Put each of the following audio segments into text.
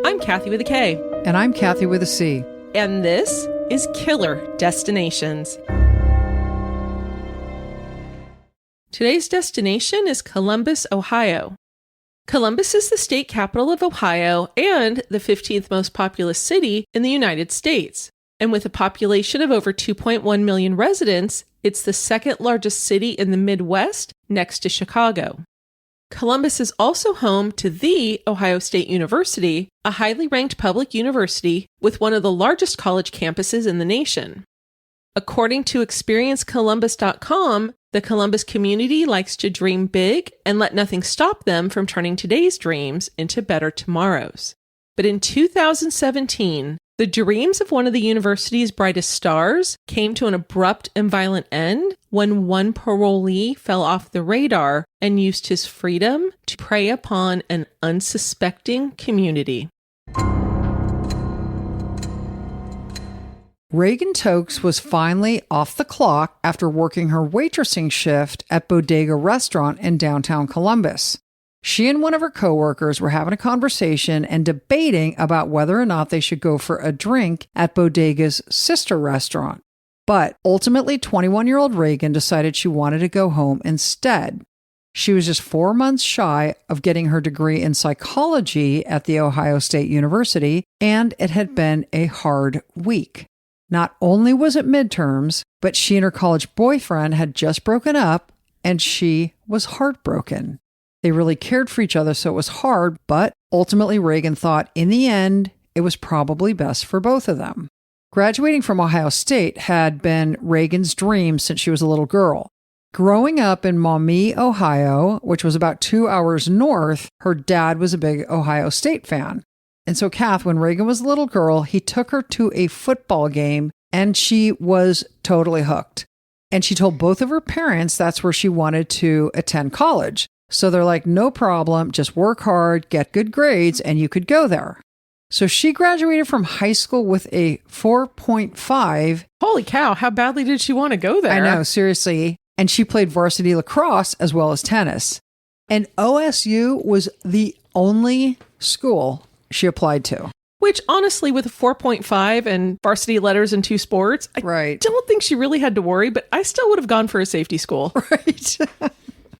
I'm Kathy with a K. And I'm Kathy with a C. And this is Killer Destinations. Today's destination is Columbus, Ohio. Columbus is the state capital of Ohio and the 15th most populous city in the United States. And with a population of over 2.1 million residents, it's the second largest city in the Midwest next to Chicago. Columbus is also home to the Ohio State University, a highly ranked public university with one of the largest college campuses in the nation. According to ExperienceColumbus.com, the Columbus community likes to dream big and let nothing stop them from turning today's dreams into better tomorrows. But in 2017, the dreams of one of the university's brightest stars came to an abrupt and violent end when one parolee fell off the radar and used his freedom to prey upon an unsuspecting community. Reagan Tokes was finally off the clock after working her waitressing shift at Bodega Restaurant in downtown Columbus. She and one of her coworkers were having a conversation and debating about whether or not they should go for a drink at Bodega's sister restaurant. But ultimately, 21-year-old Reagan decided she wanted to go home instead. She was just 4 months shy of getting her degree in psychology at the Ohio State University, and it had been a hard week. Not only was it midterms, but she and her college boyfriend had just broken up, and she was heartbroken. They really cared for each other, so it was hard, but ultimately Reagan thought in the end, it was probably best for both of them. Graduating from Ohio State had been Reagan's dream since she was a little girl. Growing up in Maumee, Ohio, which was about 2 hours north, her dad was a big Ohio State fan. And so Kath, when Reagan was a little girl, he took her to a football game and she was totally hooked. And she told both of her parents that's where she wanted to attend college. So they're like, no problem, just work hard, get good grades, and you could go there. So she graduated from high school with a 4.5. Holy cow, how badly did she want to go there? I know, seriously. And she played varsity lacrosse as well as tennis. And OSU was the only school she applied to. Which, honestly, with a 4.5 and varsity letters in 2 sports, I don't think she really had to worry, but I still would have gone for a safety school. Right.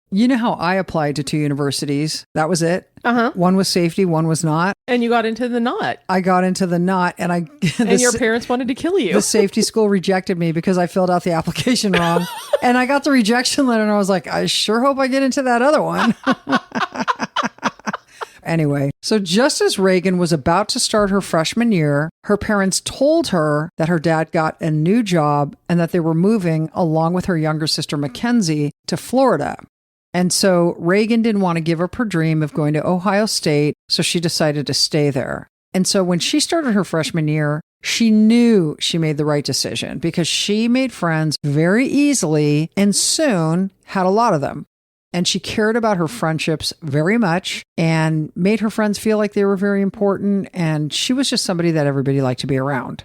You know how I applied to 2 universities? That was it. Uh-huh. One was safety, one was not. And you got into the not. I got into the not, and and your parents wanted to kill you. The safety school rejected me because I filled out the application wrong. And I got the rejection letter, and I was like, I sure hope I get into that other one. Anyway, so just as Reagan was about to start her freshman year, her parents told her that her dad got a new job and that they were moving along with her younger sister Mackenzie to Florida. And so Reagan didn't want to give up her dream of going to Ohio State, so she decided to stay there. And so when she started her freshman year, she knew she made the right decision because she made friends very easily and soon had a lot of them. And she cared about her friendships very much and made her friends feel like they were very important. And she was just somebody that everybody liked to be around.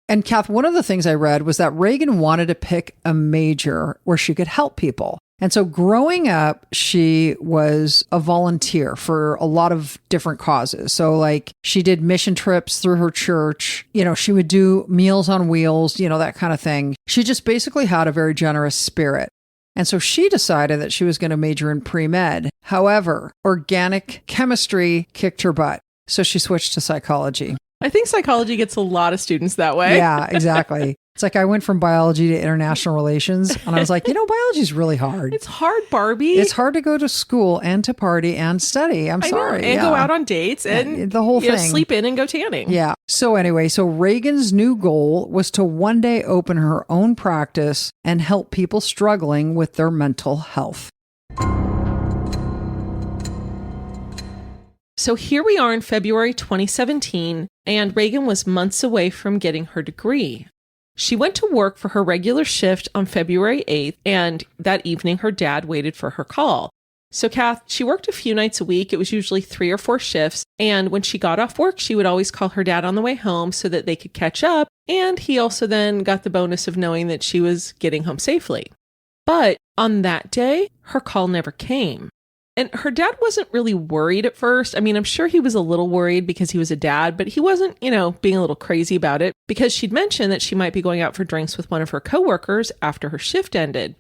And Kath, one of the things I read was that Reagan wanted to pick a major where she could help people. And so growing up, she was a volunteer for a lot of different causes. So like she did mission trips through her church. You know, she would do Meals on Wheels, you know, that kind of thing. She just basically had a very generous spirit. And so she decided that she was going to major in pre-med. However, organic chemistry kicked her butt. So she switched to psychology. I think psychology gets a lot of students that way. Yeah, exactly. It's like I went from biology to international relations and I was like, biology is really hard. It's hard, Barbie. It's hard to go to school and to party and study. I'm sorry. And go out on dates and the whole thing. Sleep in and go tanning. Yeah. So anyway, Reagan's new goal was to one day open her own practice and help people struggling with their mental health. So here we are in February 2017, and Reagan was months away from getting her degree. She went to work for her regular shift on February 8th, and that evening her dad waited for her call. So Kath, she worked a few nights a week. It was usually 3 or 4 shifts. And when she got off work, she would always call her dad on the way home so that they could catch up. And he also then got the bonus of knowing that she was getting home safely. But on that day, her call never came. And her dad wasn't really worried at first. I mean, I'm sure he was a little worried because he was a dad, but he wasn't, being a little crazy about it because she'd mentioned that she might be going out for drinks with one of her coworkers after her shift ended.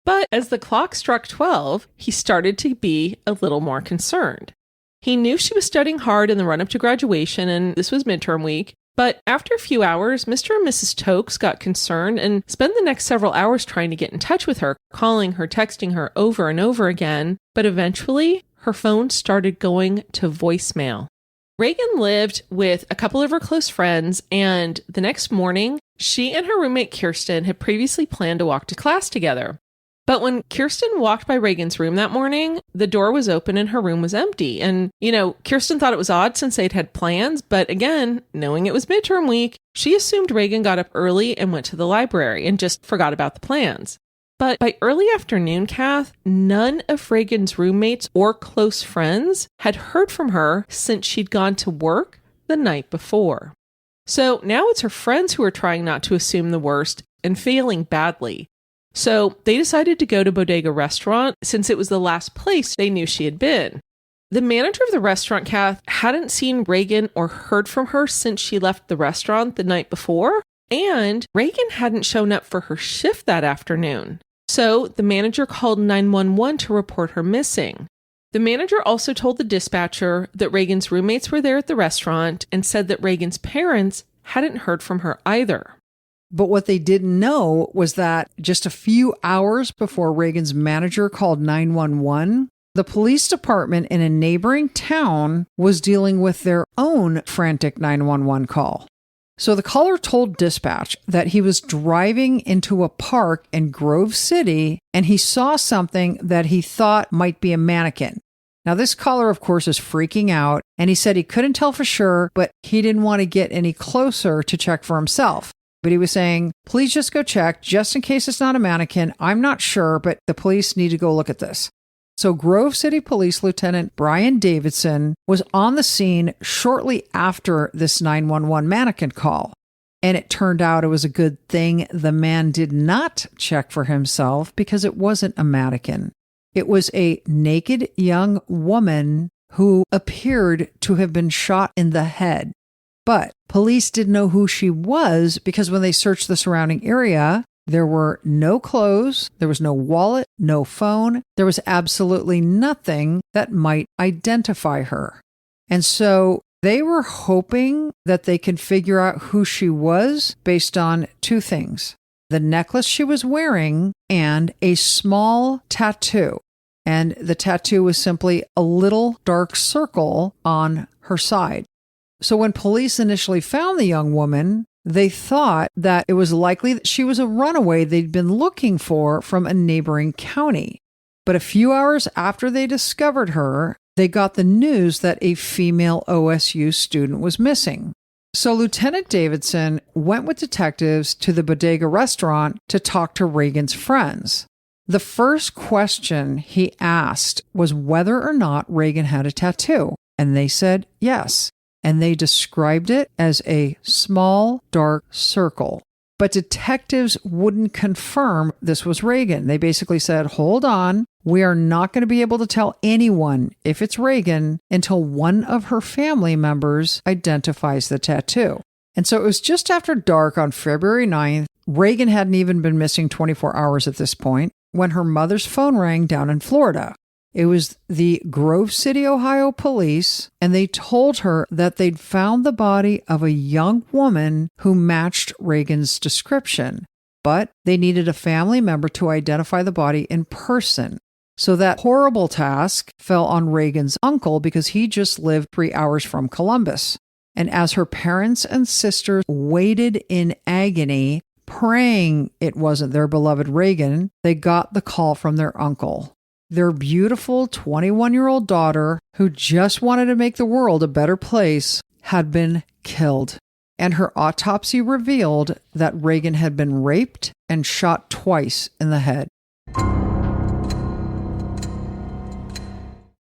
But as the clock struck 12, he started to be a little more concerned. He knew she was studying hard in the run-up to graduation, and this was midterm week. But after a few hours, Mr. and Mrs. Tokes got concerned and spent the next several hours trying to get in touch with her, calling her, texting her over and over again. But eventually, her phone started going to voicemail. Reagan lived with a couple of her close friends, and the next morning, she and her roommate Kirsten had previously planned to walk to class together. But when Kirsten walked by Reagan's room that morning, the door was open and her room was empty. And, Kirsten thought it was odd since they'd had plans. But again, knowing it was midterm week, she assumed Reagan got up early and went to the library and just forgot about the plans. But by early afternoon, Kath, none of Reagan's roommates or close friends had heard from her since she'd gone to work the night before. So now it's her friends who are trying not to assume the worst and failing badly. So they decided to go to Bodega Restaurant since it was the last place they knew she had been. The manager of the restaurant, Kath, hadn't seen Reagan or heard from her since she left the restaurant the night before, and Reagan hadn't shown up for her shift that afternoon. So the manager called 911 to report her missing. The manager also told the dispatcher that Reagan's roommates were there at the restaurant and said that Reagan's parents hadn't heard from her either. But what they didn't know was that just a few hours before Reagan's manager called 911, the police department in a neighboring town was dealing with their own frantic 911 call. So the caller told dispatch that he was driving into a park in Grove City and he saw something that he thought might be a mannequin. Now, this caller, of course, is freaking out, and he said he couldn't tell for sure, but he didn't want to get any closer to check for himself. But he was saying, please just go check, just in case it's not a mannequin. I'm not sure, but the police need to go look at this. So Grove City Police Lieutenant Brian Davidson was on the scene shortly after this 911 mannequin call. And it turned out it was a good thing the man did not check for himself because it wasn't a mannequin. It was a naked young woman who appeared to have been shot in the head. But police didn't know who she was because when they searched the surrounding area, there were no clothes, there was no wallet, no phone, there was absolutely nothing that might identify her. And so they were hoping that they could figure out who she was based on two things: the necklace she was wearing and a small tattoo. And the tattoo was simply a little dark circle on her side. So when police initially found the young woman, they thought that it was likely that she was a runaway they'd been looking for from a neighboring county. But a few hours after they discovered her, they got the news that a female OSU student was missing. So Lieutenant Davidson went with detectives to the Bodega Restaurant to talk to Reagan's friends. The first question he asked was whether or not Reagan had a tattoo, and they said yes. And they described it as a small, dark circle. But detectives wouldn't confirm this was Reagan. They basically said, hold on, we are not going to be able to tell anyone if it's Reagan until one of her family members identifies the tattoo. And so it was just after dark on February 9th. Reagan hadn't even been missing 24 hours at this point when her mother's phone rang down in Florida. It was the Grove City, Ohio police, and they told her that they'd found the body of a young woman who matched Reagan's description, but they needed a family member to identify the body in person. So that horrible task fell on Reagan's uncle because he just lived 3 hours from Columbus. And as her parents and sisters waited in agony, praying it wasn't their beloved Reagan, they got the call from their uncle. Their beautiful 21-year-old daughter, who just wanted to make the world a better place, had been killed. And her autopsy revealed that Reagan had been raped and shot twice in the head.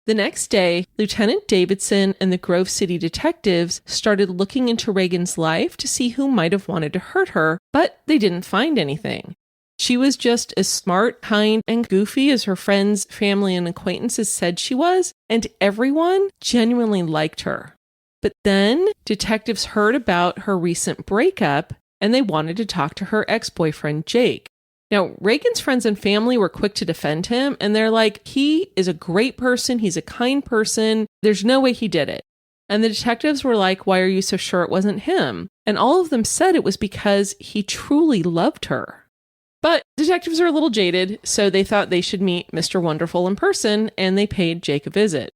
The next day, Lieutenant Davidson and the Grove City detectives started looking into Reagan's life to see who might have wanted to hurt her, but they didn't find anything. She was just as smart, kind, and goofy as her friends, family, and acquaintances said she was, and everyone genuinely liked her. But then detectives heard about her recent breakup, and they wanted to talk to her ex-boyfriend, Jake. Now, Reagan's friends and family were quick to defend him, and they're like, he is a great person, he's a kind person, there's no way he did it. And the detectives were like, why are you so sure it wasn't him? And all of them said it was because he truly loved her. But detectives are a little jaded, so they thought they should meet Mr. Wonderful in person, and they paid Jake a visit.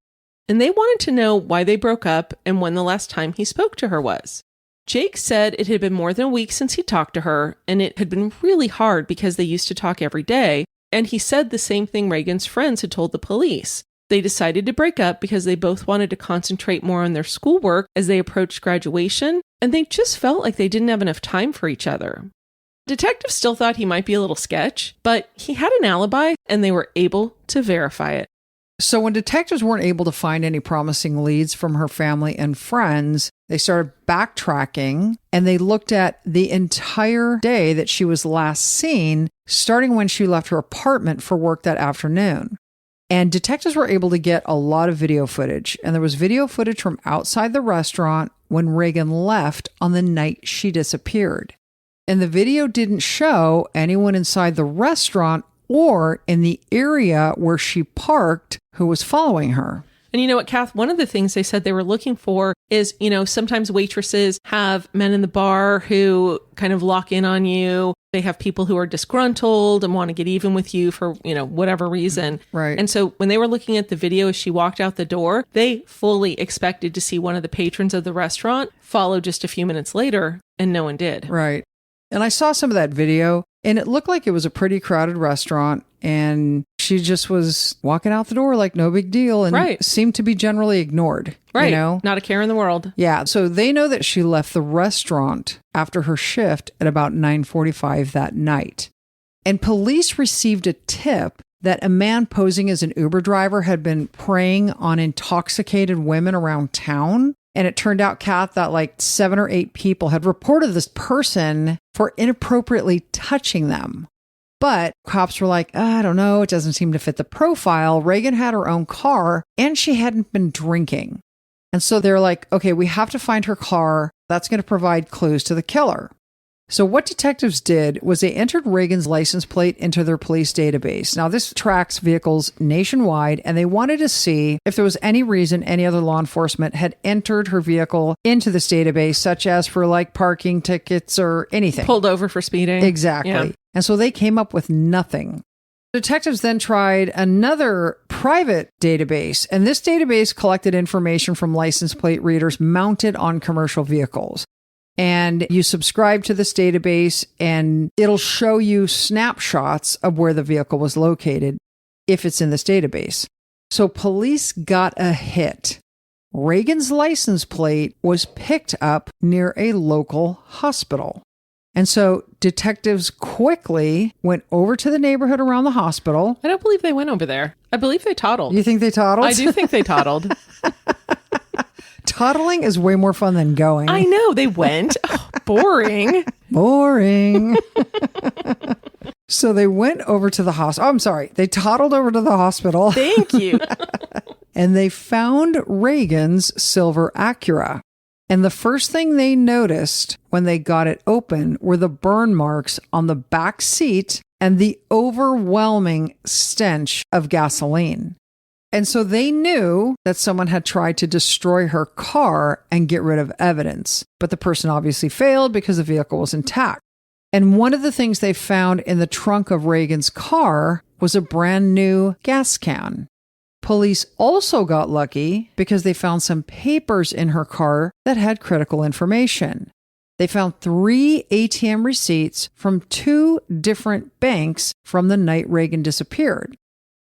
And they wanted to know why they broke up and when the last time he spoke to her was. Jake said it had been more than a week since he talked to her, and it had been really hard because they used to talk every day, and he said the same thing Reagan's friends had told the police. They decided to break up because they both wanted to concentrate more on their schoolwork as they approached graduation, and they just felt like they didn't have enough time for each other. Detectives still thought he might be a little sketch, but he had an alibi, and they were able to verify it. So when detectives weren't able to find any promising leads from her family and friends, they started backtracking, and they looked at the entire day that she was last seen, starting when she left her apartment for work that afternoon. And detectives were able to get a lot of video footage, and there was video footage from outside the restaurant when Reagan left on the night she disappeared. And the video didn't show anyone inside the restaurant or in the area where she parked who was following her. And you know what, Kath? One of the things they said they were looking for is, sometimes waitresses have men in the bar who kind of lock in on you. They have people who are disgruntled and want to get even with you for, whatever reason. Right. And so when they were looking at the video as she walked out the door, they fully expected to see one of the patrons of the restaurant follow just a few minutes later, and no one did. Right. And I saw some of that video, and it looked like it was a pretty crowded restaurant, and she just was walking out the door like no big deal, and seemed to be generally ignored. Right. Not a care in the world. Yeah. So they know that she left the restaurant after her shift at about 9:45 that night. And police received a tip that a man posing as an Uber driver had been preying on intoxicated women around town. And it turned out, Kath, that like 7 or 8 people had reported this person for inappropriately touching them. But cops were like, I don't know, it doesn't seem to fit the profile. Reagan had her own car, and she hadn't been drinking. And so they're like, okay, we have to find her car. That's going to provide clues to the killer. So what detectives did was they entered Reagan's license plate into their police database. Now, this tracks vehicles nationwide, and they wanted to see if there was any reason any other law enforcement had entered her vehicle into this database, such as for like parking tickets or anything. Pulled over for speeding. Exactly. Yeah. And so they came up with nothing. Detectives then tried another private database, and this database collected information from license plate readers mounted on commercial vehicles. And you subscribe to this database, and it'll show you snapshots of where the vehicle was located if it's in this database. So police got a hit. Reagan's license plate was picked up near a local hospital. And so detectives quickly went over to the neighborhood around the hospital. I don't believe they went over there. I believe they toddled. You think they toddled? I do think they toddled. Toddling is way more fun than going. I know. They went. Oh, boring. Boring. So they went over to the hospital. Oh, I'm sorry. They toddled over to the hospital. Thank you. And they found Reagan's silver Acura. And the first thing they noticed when they got it open were the burn marks on the back seat and the overwhelming stench of gasoline. And so they knew that someone had tried to destroy her car and get rid of evidence. But the person obviously failed because the vehicle was intact. And one of the things they found in the trunk of Reagan's car was a brand new gas can. Police also got lucky because they found some papers in her car that had critical information. They found 3 ATM receipts from 2 different banks from the night Reagan disappeared.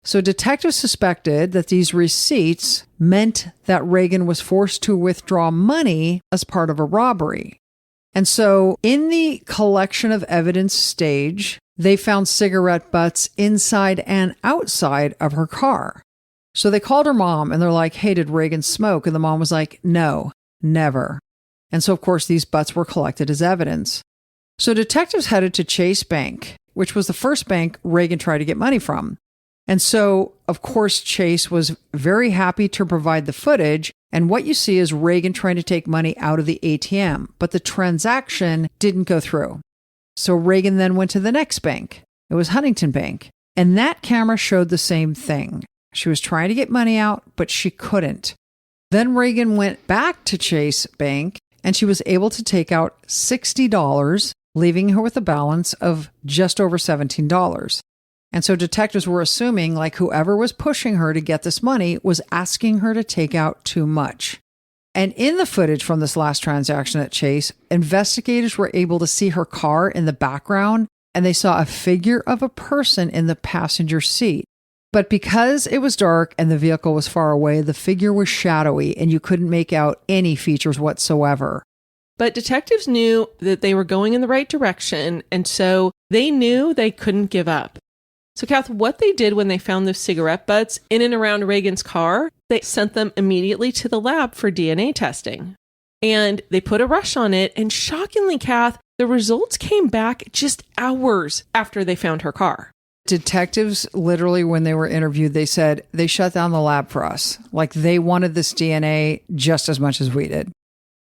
So detectives suspected that these receipts meant that Reagan was forced to withdraw money as part of a robbery. And so in the collection of evidence stage, they found cigarette butts inside and outside of her car. So they called her mom and they're like, hey, did Reagan smoke? And the mom was like, no, never. And so, of course, these butts were collected as evidence. So detectives headed to Chase Bank, which was the first bank Reagan tried to get money from. And so, of course, Chase was very happy to provide the footage. And what you see is Reagan trying to take money out of the ATM, but the transaction didn't go through. So Reagan then went to the next bank. It was Huntington Bank. And that camera showed the same thing. She was trying to get money out, but she couldn't. Then Reagan went back to Chase Bank, and she was able to take out $60, leaving her with a balance of just over $17. And so detectives were assuming like whoever was pushing her to get this money was asking her to take out too much. And in the footage from this last transaction at Chase, investigators were able to see her car in the background, and they saw a figure of a person in the passenger seat. But because it was dark and the vehicle was far away, the figure was shadowy and you couldn't make out any features whatsoever. But detectives knew that they were going in the right direction, and so they knew they couldn't give up. So, Kath, what they did when they found those cigarette butts in and around Reagan's car, they sent them immediately to the lab for DNA testing. And they put a rush on it, and shockingly, Kath, the results came back just hours after they found her car. Detectives, literally, when they were interviewed, they said they shut down the lab for us. Like they wanted this DNA just as much as we did.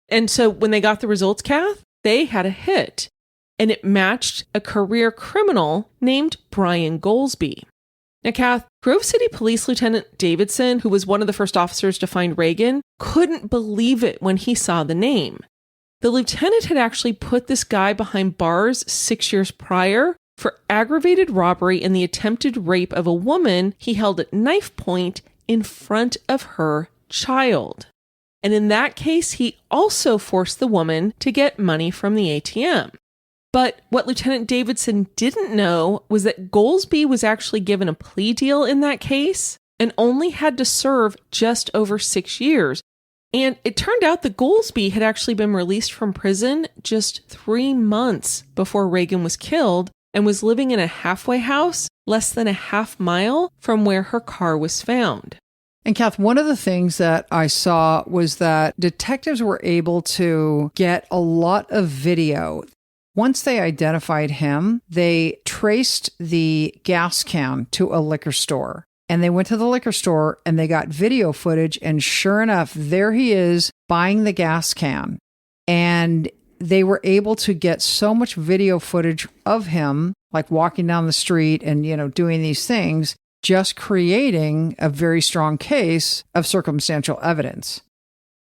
And so when they got the results, Kath, they had a hit. And it matched a career criminal named Brian Goldsby. Now, Kath, Grove City Police Lieutenant Davidson, who was one of the first officers to find Reagan, couldn't believe it when he saw the name. The lieutenant had actually put this guy behind bars 6 years prior for aggravated robbery and the attempted rape of a woman he held at knife point in front of her child. And in that case, he also forced the woman to get money from the ATM. But what Lieutenant Davidson didn't know was that Goldsby was actually given a plea deal in that case and only had to serve just over 6 years. And it turned out that Goldsby had actually been released from prison just 3 months before Reagan was killed and was living in a halfway house less than a half mile from where her car was found. And Kath, one of the things that I saw was that detectives were able to get a lot of video. Once they identified him, they traced the gas can to a liquor store. And they went to the liquor store and they got video footage. And sure enough, there he is buying the gas can. And they were able to get so much video footage of him, like walking down the street and, doing these things, just creating a very strong case of circumstantial evidence.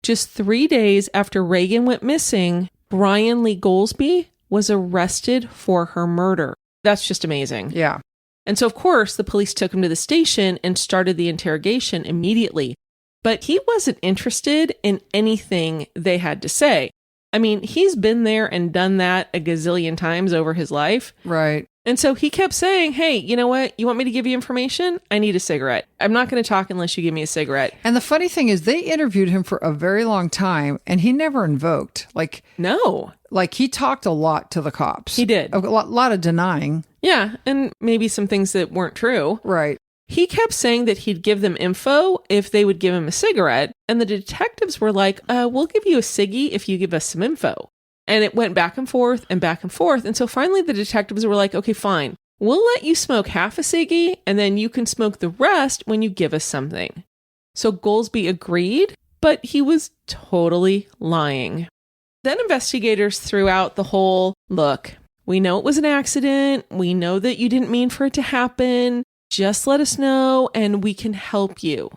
Just 3 days after Reagan went missing, Brian Lee Goldsby was arrested for her murder. That's just amazing. Yeah. And so, of course, the police took him to the station and started the interrogation immediately. But he wasn't interested in anything they had to say. I mean, he's been there and done that a gazillion times over his life. Right. And so he kept saying, hey, you know what? You want me to give you information? I need a cigarette. I'm not going to talk unless you give me a cigarette. And the funny thing is they interviewed him for a very long time and he never invoked. No. He talked a lot to the cops. He did. A lot of denying. Yeah. And maybe some things that weren't true. Right. He kept saying that he'd give them info if they would give him a cigarette. And the detectives were like, we'll give you a ciggy if you give us some info. And it went back and forth and back and forth. And so finally the detectives were like, okay, fine. We'll let you smoke half a ciggy and then you can smoke the rest when you give us something. So Goldsby agreed, but he was totally lying. Then investigators threw out the whole, look, we know it was an accident. We know that you didn't mean for it to happen. Just let us know and we can help you.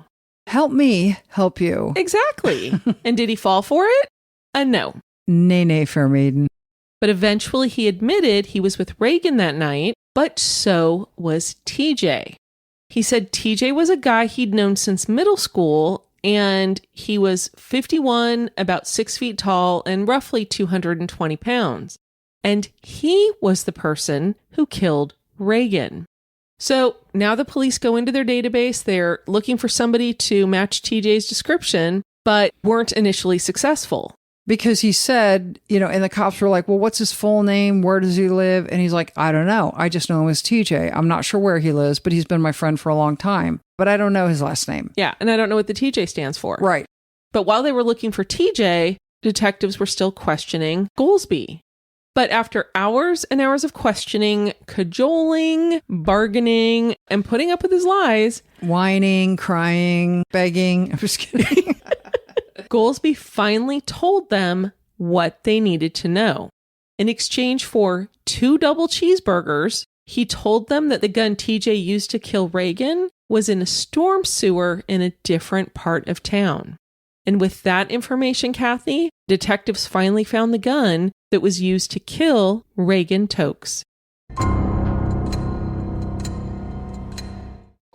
Help me help you. Exactly. And did he fall for it? No. Nay, fair maiden. But eventually he admitted he was with Reagan that night, but so was TJ. He said TJ was a guy he'd known since middle school, and he was 51, about 6 feet tall, and roughly 220 pounds. And he was the person who killed Reagan. So now the police go into their database. They're looking for somebody to match TJ's description, but weren't initially successful. Because he said, and the cops were like, well, what's his full name? Where does he live? And he's like, I don't know. I just know him as TJ. I'm not sure where he lives, but he's been my friend for a long time. But I don't know his last name. Yeah, and I don't know what the TJ stands for. Right. But while they were looking for TJ, detectives were still questioning Goldsby. But after hours and hours of questioning, cajoling, bargaining, and putting up with his lies, whining, crying, begging. I'm just kidding. Goolsby finally told them what they needed to know. In exchange for 2 double cheeseburgers, he told them that the gun TJ used to kill Reagan was in a storm sewer in a different part of town. And with that information, Kathy, detectives finally found the gun that was used to kill Reagan Tokes.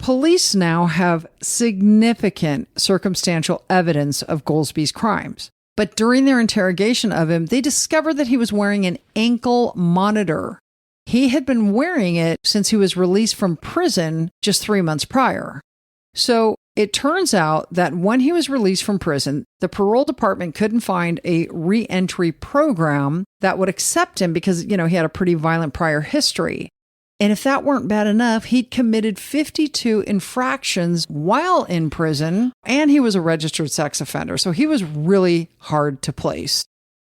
Police now have significant circumstantial evidence of Goolsby's crimes. But during their interrogation of him, they discovered that he was wearing an ankle monitor. He had been wearing it since he was released from prison just 3 months prior. So it turns out that when he was released from prison, the parole department couldn't find a re-entry program that would accept him because, he had a pretty violent prior history. And if that weren't bad enough, he'd committed 52 infractions while in prison, and he was a registered sex offender. So he was really hard to place.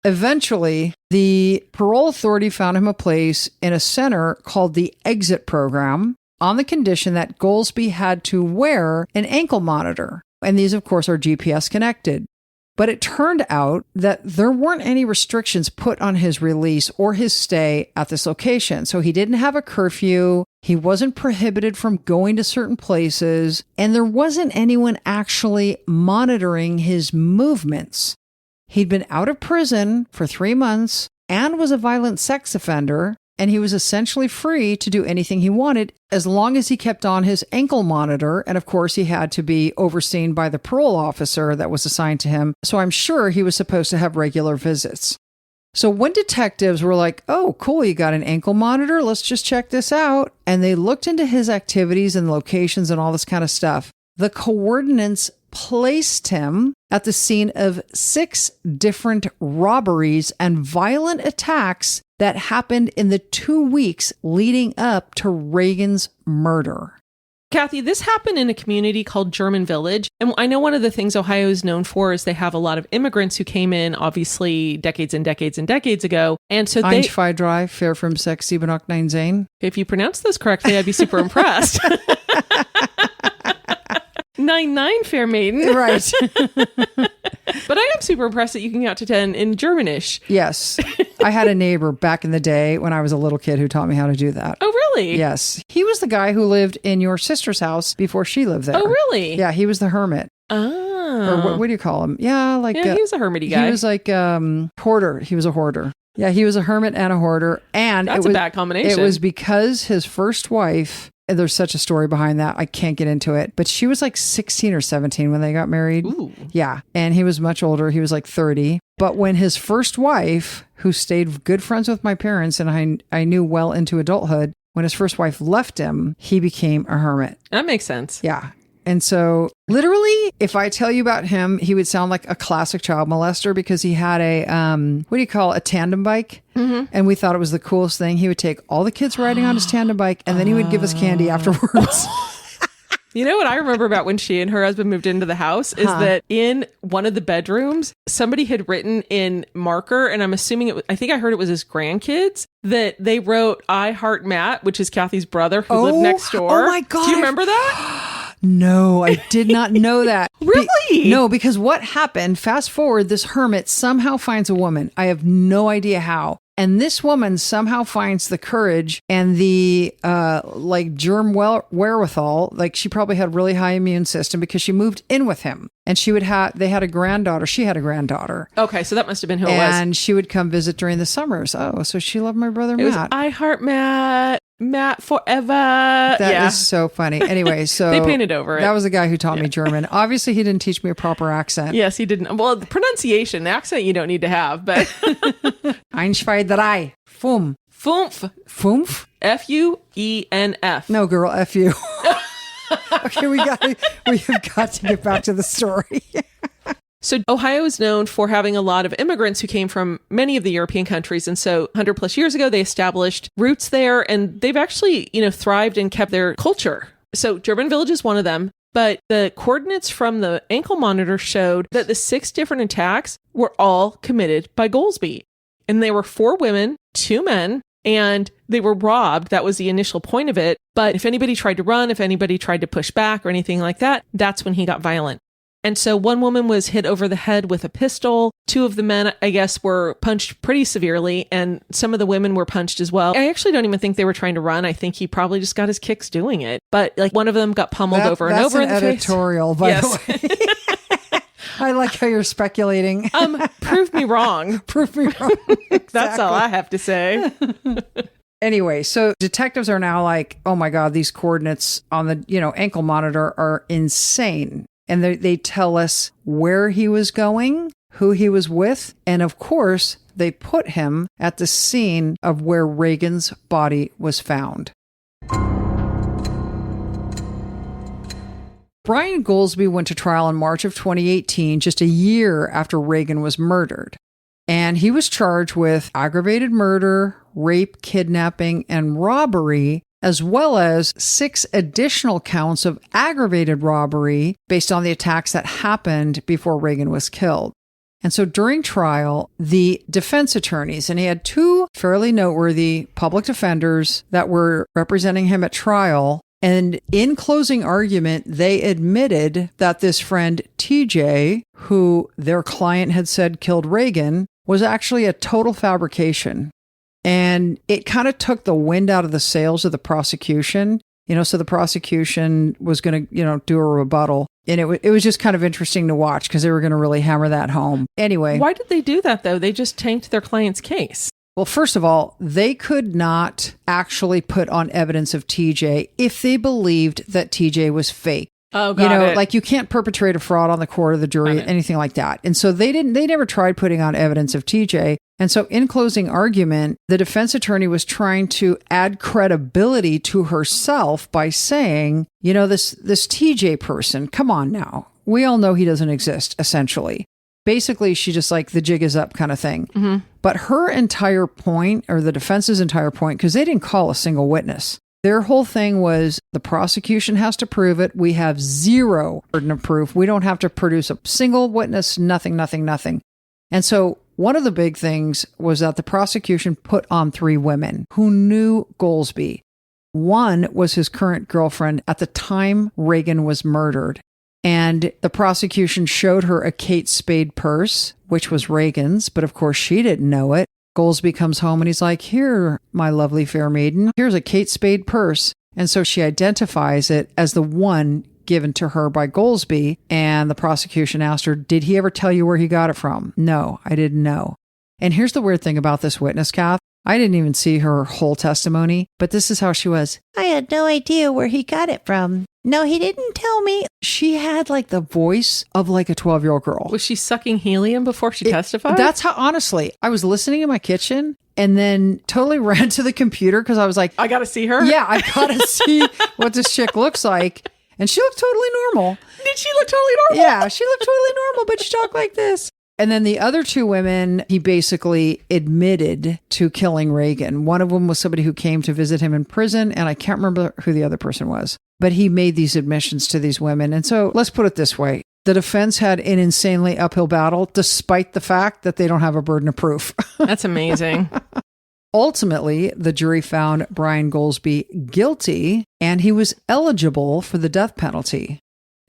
Eventually, the parole authority found him a place in a center called the Exit Program on the condition that Goolsby had to wear an ankle monitor. And these, of course, are GPS connected. But it turned out that there weren't any restrictions put on his release or his stay at this location. So he didn't have a curfew. He wasn't prohibited from going to certain places. And there wasn't anyone actually monitoring his movements. He'd been out of prison for 3 months and was a violent sex offender. And he was essentially free to do anything he wanted as long as he kept on his ankle monitor. And of course, he had to be overseen by the parole officer that was assigned to him. So I'm sure he was supposed to have regular visits. So when detectives were like, oh, cool, you got an ankle monitor, let's just check this out. And they looked into his activities and locations and all this kind of stuff. The coordinates placed him at the scene of 6 different robberies and violent attacks that happened in the 2 weeks leading up to Reagan's murder. Kathy, this happened in a community called German Village. And I know one of the things Ohio is known for is they have a lot of immigrants who came in, obviously, decades and decades and decades ago. And so they... Einschweidrei, fair from sex, 7, 8, 9, 10. If you pronounce those correctly, I'd be super impressed. 9-9, fair maiden. Right. But I am super impressed that you can count to 10 in Germanish. Yes. I had a neighbor back in the day when I was a little kid who taught me how to do that. Oh, really? Yes. He was the guy who lived in your sister's house before she lived there. Oh, really? Yeah, he was the hermit. Oh. Or what do you call him? Yeah, like... Yeah, he was a hermity guy. He was like hoarder. He was a hoarder. Yeah, he was a hermit and a hoarder. And That's a bad combination. It was because his first wife... And there's such a story behind that. I can't get into it. But she was like 16 or 17 when they got married. Ooh. Yeah. And he was much older. He was like 30. But when his first wife, who stayed good friends with my parents and I knew well into adulthood, when his first wife left him, he became a hermit. That makes sense. Yeah. And so literally, if I tell you about him, he would sound like a classic child molester because he had a, a tandem bike. Mm-hmm. And we thought it was the coolest thing. He would take all the kids riding on his tandem bike and then he would give us candy afterwards. You know what I remember about when she and her husband moved into the house is that in one of the bedrooms, somebody had written in marker, and I'm assuming I think I heard it was his grandkids, that they wrote, I heart Matt, which is Kathy's brother who lived next door. Oh my God. Do you remember that? No, I did not know that. Really? No, because what happened, fast forward, this hermit somehow finds a woman. I have no idea how. And this woman somehow finds the courage and the germ wherewithal. Like she probably had a really high immune system because she moved in with him. And they had a granddaughter. She had a granddaughter. Okay, so that must have been who it was. And she would come visit during the summers. Oh, so she loved my brother Matt. It was, I heart Matt. Matt forever. That is so funny. Anyway, so they painted over it. That was the guy who taught me German. Obviously, he didn't teach me a proper accent. Yes, he didn't. Well, the pronunciation, the accent you don't need to have, but Einschweidrei. Fum. Fumpf. Fumpf? F-U-E-N-F. No, girl, F you. Okay, we have got to get back to the story. So Ohio is known for having a lot of immigrants who came from many of the European countries. And so 100 plus years ago, they established roots there and they've actually, thrived and kept their culture. So German Village is one of them. But the coordinates from the ankle monitor showed that the 6 different attacks were all committed by Goolsby. And they were 4 women, 2 men, and they were robbed. That was the initial point of it. But if anybody tried to run, if anybody tried to push back or anything like that, that's when he got violent. And so one woman was hit over the head with a pistol. 2 of the men, I guess, were punched pretty severely, and some of the women were punched as well. I actually don't even think they were trying to run. I think he probably just got his kicks doing it. But like one of them got pummeled over and over in the face. That's an editorial, by the way. I like how you're speculating. Prove me wrong. Prove me wrong. Exactly. That's all I have to say. Anyway, so detectives are now like, oh my God, these coordinates on the, ankle monitor are insane. And they tell us where he was going, who he was with, and of course, they put him at the scene of where Reagan's body was found. Brian Goolsby went to trial in March of 2018, just a year after Reagan was murdered. And he was charged with aggravated murder, rape, kidnapping, and robbery, as well as 6 additional counts of aggravated robbery based on the attacks that happened before Reagan was killed. And so during trial, the defense attorneys, and he had 2 fairly noteworthy public defenders that were representing him at trial. And in closing argument, they admitted that this friend TJ, who their client had said killed Reagan, was actually a total fabrication. And it kind of took the wind out of the sails of the prosecution. So the prosecution was going to, do a rebuttal. And it was just kind of interesting to watch because they were going to really hammer that home. Anyway. Why did they do that, though? They just tanked their client's case. Well, first of all, they could not actually put on evidence of TJ if they believed that TJ was fake. Oh, got it. Like you can't perpetrate a fraud on the court or the jury, anything like that. And so they never tried putting on evidence of TJ. And so in closing argument, the defense attorney was trying to add credibility to herself by saying, this TJ person, come on now. We all know he doesn't exist, essentially. Basically, she just like the jig is up kind of thing. Mm-hmm. But her entire point, or the defense's entire point, because they didn't call a single witness. Their whole thing was the prosecution has to prove it. We have 0 burden of proof. We don't have to produce a single witness, nothing. And so one of the big things was that the prosecution put on 3 women who knew Goolsby. One was his current girlfriend at the time Reagan was murdered. And the prosecution showed her a Kate Spade purse, which was Reagan's, but of course she didn't know it. Goolsby comes home and he's like, here, my lovely fair maiden, here's a Kate Spade purse. And so she identifies it as the one given to her by Goolsby. And the prosecution asked her, did he ever tell you where he got it from? No, I didn't know. And here's the weird thing about this witness, Kath. I didn't even see her whole testimony, but this is how she was. I had no idea where he got it from. No, he didn't tell me. She had like the voice of like a 12-year-old girl. Was she sucking helium before she testified? That's how, honestly, I was listening in my kitchen and then totally ran to the computer because I was like, I got to see her? Yeah, I got to see what this chick looks like. And she looked totally normal. Did she look totally normal? Yeah, she looked totally normal, but she talked like this. And then the other 2 women, he basically admitted to killing Reagan. One of them was somebody who came to visit him in prison, and I can't remember who the other person was. But he made these admissions to these women. And so let's put it this way. The defense had an insanely uphill battle, despite the fact that they don't have a burden of proof. That's amazing. Ultimately, the jury found Brian Goolsby guilty, and he was eligible for the death penalty.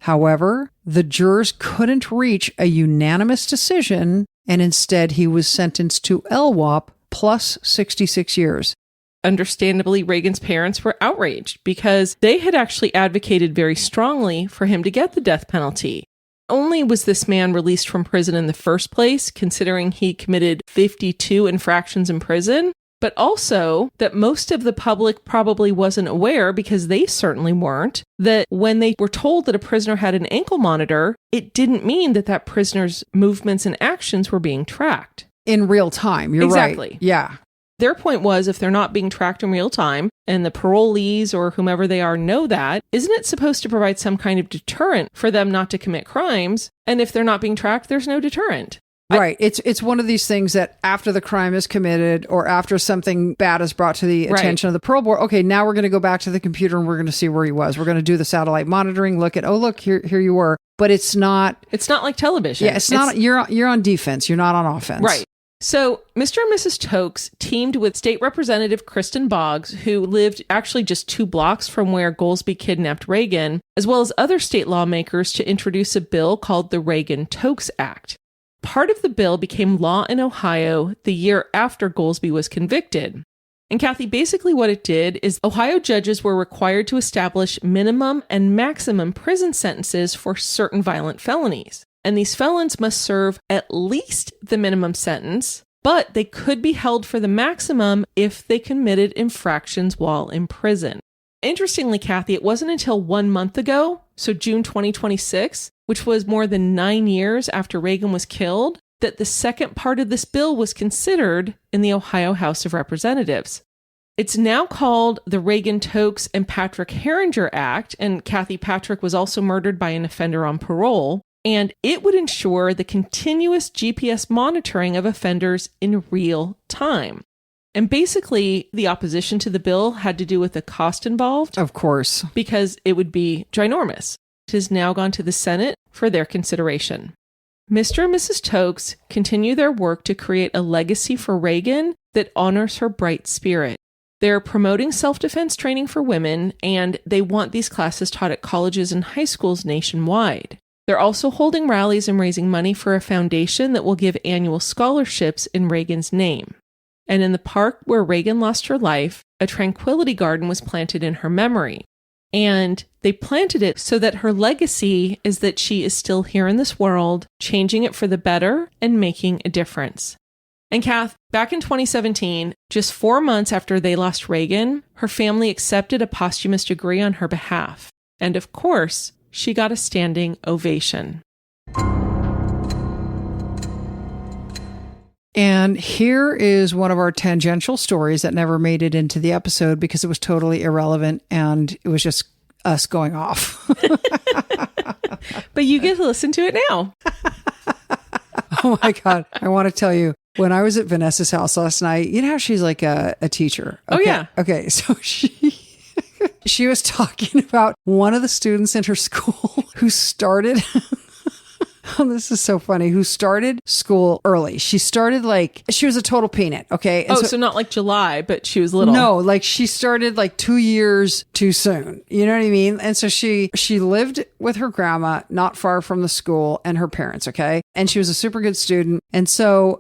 However, the jurors couldn't reach a unanimous decision, and instead he was sentenced to LWOP plus 66 years. Understandably, Reagan's parents were outraged because they had actually advocated very strongly for him to get the death penalty. Only was this man released from prison in the first place, considering he committed 52 infractions in prison, but also that most of the public probably wasn't aware, because they certainly weren't, that when they were told that a prisoner had an ankle monitor, it didn't mean that that prisoner's movements and actions were being tracked. In real time, you're exactly. Right. Yeah. Their point was, if they're not being tracked in real time, and the parolees or whomever they are know that, isn't it supposed to provide some kind of deterrent for them not to commit crimes? And if they're not being tracked, there's no deterrent. Right. It's one of these things that after the crime is committed or after something bad is brought to the attention of the parole board, okay, now we're going to go back to the computer and we're going to see where he was. We're going to do the satellite monitoring, look at, oh, look, here you were. But it's not like television. Yeah, it's not, you're on defense. You're not on offense. Right. So, Mr. and Mrs. Tokes teamed with State Representative Kristen Boggs, who lived actually just 2 blocks from where Goolsbee kidnapped Reagan, as well as other state lawmakers to introduce a bill called the Reagan Tokes Act. Part of the bill became law in Ohio the year after Goolsbee was convicted. And Kathy, basically what it did is Ohio judges were required to establish minimum and maximum prison sentences for certain violent felonies. And these felons must serve at least the minimum sentence, but they could be held for the maximum if they committed infractions while in prison. Interestingly, Kathy, it wasn't until 1 month ago, so June 2026, which was more than 9 years after Reagan was killed, that the second part of this bill was considered in the Ohio House of Representatives. It's now called the Reagan Tokes and Patrick Herringer Act, and Kathy Patrick was also murdered by an offender on parole, and it would ensure the continuous GPS monitoring of offenders in real time. And basically, the opposition to the bill had to do with the cost involved. Of course. Because it would be ginormous. It has now gone to the Senate for their consideration. Mr. and Mrs. Tokes continue their work to create a legacy for Reagan that honors her bright spirit. They're promoting self-defense training for women, and they want these classes taught at colleges and high schools nationwide. They're also holding rallies and raising money for a foundation that will give annual scholarships in Reagan's name. And in the park where Reagan lost her life, a tranquility garden was planted in her memory. And they planted it so that her legacy is that she is still here in this world, changing it for the better and making a difference. And Kath, back in 2017, just 4 months after they lost Reagan, her family accepted a posthumous degree on her behalf. And of course, she got a standing ovation. And here is one of our tangential stories that never made it into the episode because it was totally irrelevant and it was just us going off. But you get to listen to it now. Oh my God. I want to tell you, when I was at Vanessa's house last night, you know how she's like a teacher? Okay. Oh, yeah. Okay. So she was talking about one of the students in her school who started... Oh, this is so funny. Who started school early. She started she was a total peanut. Okay. And so not like July, but she was little. No, she started 2 years too soon. You know what I mean? And so she lived with her grandma not far from the school and her parents. Okay. And she was a super good student. And so,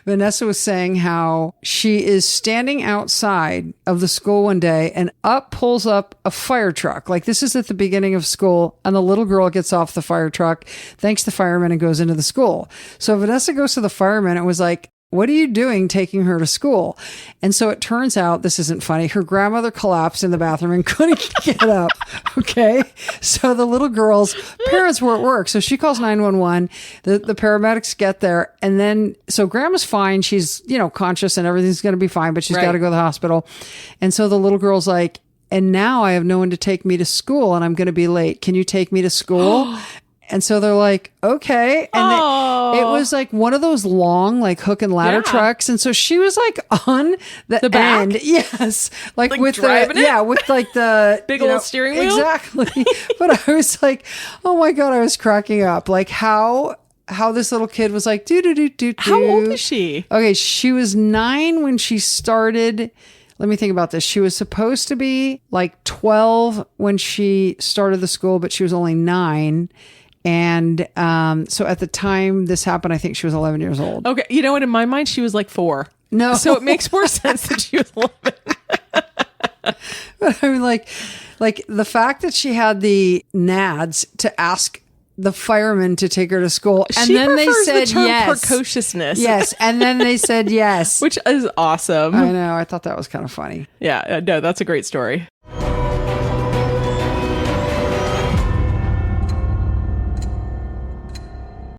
Vanessa was saying how she is standing outside of the school one day and up pulls up a fire truck. This is at the beginning of school and the little girl gets off the fire truck, thanks the fireman, and goes into the school. So Vanessa goes to the fireman and was like, "What are you doing taking her to school?" And so it turns out, this isn't funny, her grandmother collapsed in the bathroom and couldn't get up. Okay. So the little girl's parents were at work. So she calls 911. The paramedics get there. And then, so grandma's fine. She's, conscious and everything's going to be fine, but she's got to go to the hospital. And so the little girl's like, "And now I have no one to take me to school and I'm going to be late. Can you take me to school?" And so they're like, "Okay." And it was one of those long, hook and ladder trucks. And so she was on the back? end. Yes. With driving the, it? yeah, with the big old steering wheel. Exactly. But I was like, oh my God, I was cracking up. How this little kid was like, do. How old is she? Okay. She was 9 when she started. Let me think about this. She was supposed to be 12 when she started the school, but she was only 9. And so at the time this happened, I think she was 11 years old. Okay. You know what? In my mind, she was 4. No. So it makes more sense that she was 11. But I mean, the fact that she had the nads to ask the firemen to take her to school. And she then they said the term yes. Precociousness. Yes. And then they said yes. Which is awesome. I know. I thought that was kind of funny. Yeah. No, that's a great story.